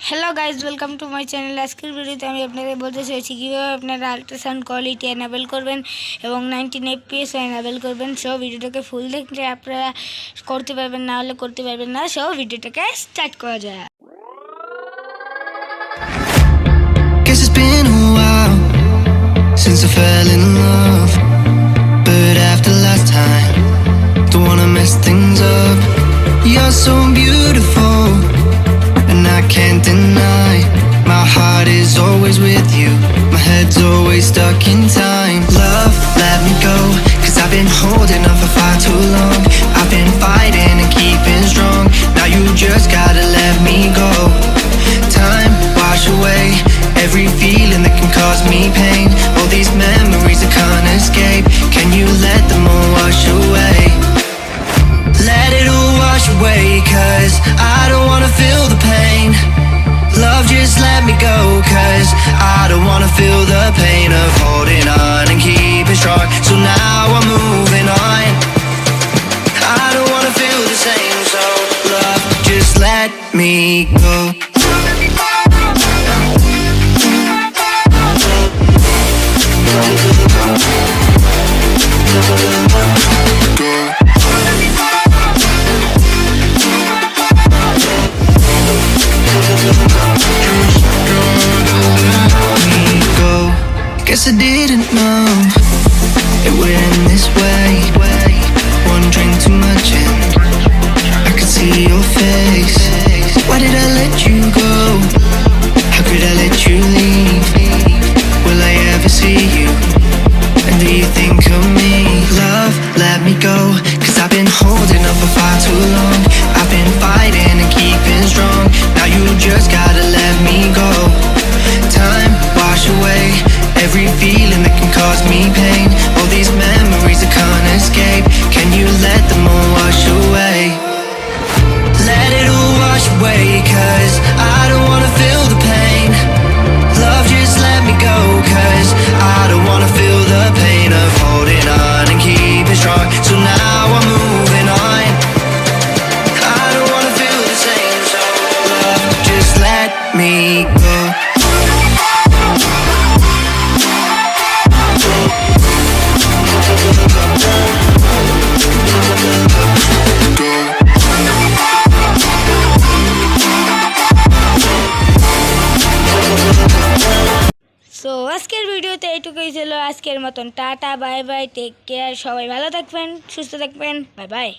Hello guys welcome to my channel. आजकल भिडियोते আমি আপনাদের বলতে চাইছি কিভাবে আপনারা আল্ট্রাসাউন্ড কোয়ালিটি এনাবেল করবেন এবং 19 fps এনাবেল করবেন। সো ভিডিওটাকে ফুল দেখলে আপনারা করতে পারবেন, না হলে করতে পারবেন না। সো ভিডিওটাকে স্টার্ট করা যায়। Guess it's been a while since I fell in love, but after last time don't wanna mess things up. You're so beautiful and I can't deny, my heart is always with you, my head's always stuck in time. Love, let me go, cause I've been holding on for far too long. I've been fighting and keeping strong, now you just gotta let me go. Time, wash away every feeling that can cause me pain. All these memories I can't escape, can you let them all wash away? Let it all wash away, cause I don't wanna feel the pain. Love, just let me go, cause I don't wanna feel the pain of holding on and keeping strong. So now I'm moving on, I don't wanna feel the same. So love, just let me go. Guess I didn't know it would end this way. One drink too much and I could see your face. Why did I let you go? How could I let you leave? Will I ever see you? And do you think of me? Love, let me go, cause I've been holding up for far too long. I've been fighting and keeping strong, now you just gotta let me go. Time, wash away every feeling that can cause me pain. All these memories I can't escape, can you let them all wash away? Let it all wash away, cause I don't wanna feel the pain. Love, just let me go, cause I don't wanna feel the pain of holding on and keeping strong. So now I'm moving on, I don't wanna feel the same. So love, just let me go. So আজকের ভিডিওতে এইটুকুই ছিল। আজকের মতন টাটা, bye bye, take care, সবাই ভালো থাকবেন, সুস্থ থাকবেন, বাই বাই।